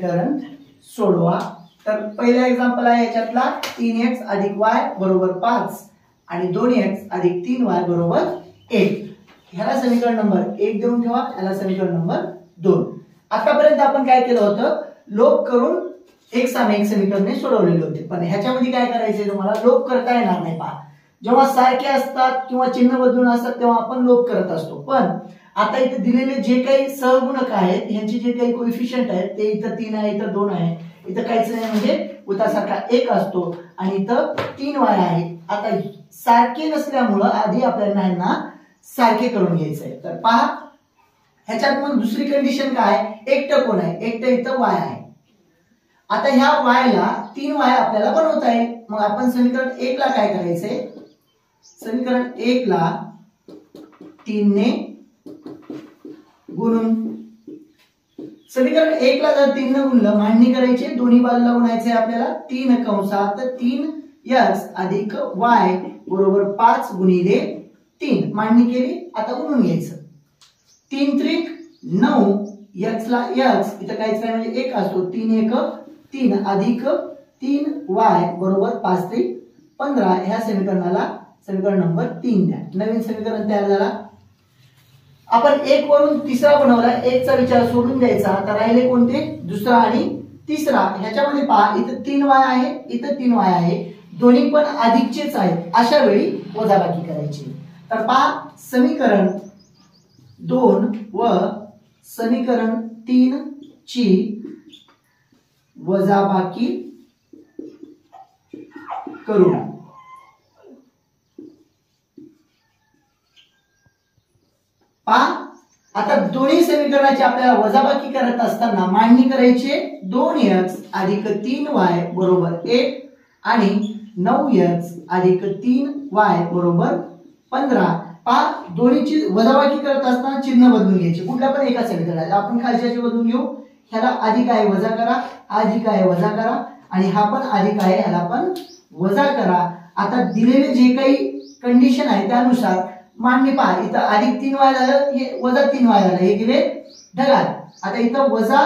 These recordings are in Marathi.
समीकरण सोडवा। तर पहिला एक्झाम्पल आहे याच्यातला 3x अधिक y बरोबर 5 आणि 2x अधिक 3y बरोबर 1। ह्याला समीकरण नंबर 1 देऊन ठेवा, याला समीकरण नंबर 2। आतापर्यंत आपण काय केलं होतं, लोप करून एक सामायिक समीकरणे सोडवलेली होती, पण ह्याच्यामध्ये काय करायचंय तुम्हाला, लोप करता येणार नाही। पहा, जेव्हा सारखे असतात किंवा चिन्ह बदलून असतात तेव्हा आपण लोप करत असतो, पण आता इथे दिलेले जे काही सहगुणक आहेत यांचे जे काही कोएफिशिएंट आहेत ते इथं 3 आहे, इथं 2 आहे, इथं काहीच नाही म्हणजे उतासारखा 1 असतो आणि इथं 3y आहे। आता सारखे नसल्यामुळं आधी आपल्याला यांना सारखे करून घ्यायचंय। तर पहा ह्याच्यात मग दुसरी कंडिशन काय, एकटं कोण आहे, एकटं इथं y आहे। आता ह्या y ला 3y आपल्याला बनवता येईल, मग आपण समीकरण 1 ला काय करायचंय, समीकरण 1 ला 3 ने गुणून, समीकरण 1 ला जर 3 ने गुणलं, मांडणी करायची, दोन्ही बाजूला गुणायचंय आपल्याला, 3 कंसात 3x अधिक y बरोबर 5 गुणिले 3, मांडणी केली, आता गुणून घ्यायचं, 3 त्रिक 9, x ला x इथं काहीच नाही म्हणजे 1 असतो, 3 1 3 अधिक 3y बरोबर 5 त्रिक 15। ह्या समीकरणाला समीकरण नंबर 3 द्या। नवीन समीकरण तयार झाला। आपण 1 वरून तिसरा बनवला, 1 चा विचार सोडून द्यायचा, आता राहिले कोणते, दुसरा आणि तिसरा। ह्याच्यामध्ये पहा इथं 3y आहे, इथं 3y आहे, दोन्ही पण अधिकचेच आहेत, अशा वेळी वजाबाकी करायची। तर पहा समीकरण 2 व समीकरण 3 ची वजाबाकी करू। पहा आता दोन्ही समीकरणाची आपल्याला वजाबाकी करत असताना मांडणी करायची, 2x अधिक 3y बरोबर 1 आणि 9x अधिक 3y बरोबर 15। पहा दोन्हीची वजाबाकी करत असताना चिन्ह बदलून घ्यायचे, कुठल्या पण एका समीकरणाला आपण खालच्याचे बदलून घेऊ, ह्याला अधिक आहे वजा करा, अधिक आहे वजा करा, आणि हा पण अधिक आहे ह्याला पण वजा करा। आता दिलेले जे काही कंडिशन आहे त्यानुसार मांडणी पहा, इथं अधिक 3y झालं, हे वजा 3y झालं, हे गेले ढगात। आता इथं वजा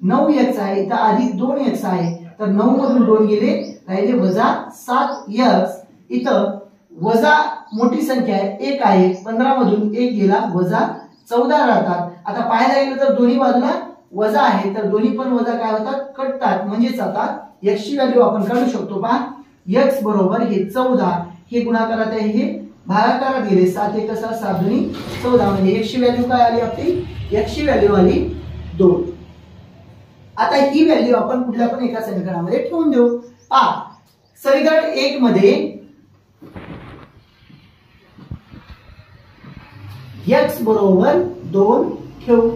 9x आहे, इथं अधिक 2x आहे, तर 9 मधून 2 गेले, राहिले वजा 7x, इथं वजा मोठी संख्या आहे 1 आहे, 15 मधून 1 गेला, वजा 14 राहतात। आता पाहायला गेलं तर दोन्ही बाजूला वजा आहे, तर दोन्ही पण वजा काय होतात, कटतात, म्हणजेच आता x ची व्हॅल्यू आपण काढू शकतो। पहा x बरोबर हे 14, हे गुणाकारात आहे, हे भागाकारात गेले, 7 1 7 2 14, म्हणजे x ची व्हॅल्यू काय आली आपली, x ची व्हॅल्यू आली 2। आता ही व्हॅल्यू आपण कुठल्या पण एका समीकरणामध्ये ठेवून देऊ। पहा समीकरण 1 मध्ये x बरोबर 2 ठेवू।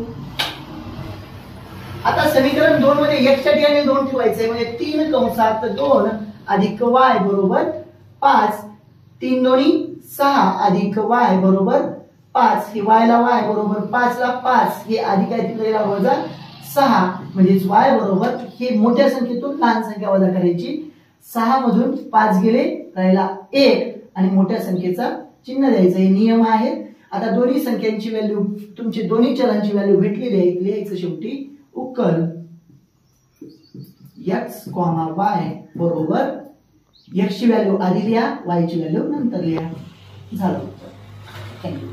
आता समीकरण 2 मध्ये x च्या ठिकाणी 2 ठेवायचे, म्हणजे 3 कंसात 2 अधिक y बरोबर 5, 3 दोन्ही 6 अधिक y बरोबर 5, हे y ला y बरोबर 5 ला 5, हे अधिक आहे तिकडे वजा 6, म्हणजे y बरोबर हे मोठ्या संख्येतून लहान संख्या वजा करायची, 6 मधून 5 गेले, राहिला 1 आणि मोठ्या संख्येचा चिन्ह द्यायचं, हे नियम आहेत। आता दोन्ही संख्यांची व्हॅल्यू, तुमची दोन्ही चलांची व्हॅल्यू भेटलेली आहे, लिहायचं शेवटी उकल x, y बरोबर x ची व्हॅल्यू आधी लिहा, y ची व्हॅल्यू नंतर लिहा, झालं। थँक्यू।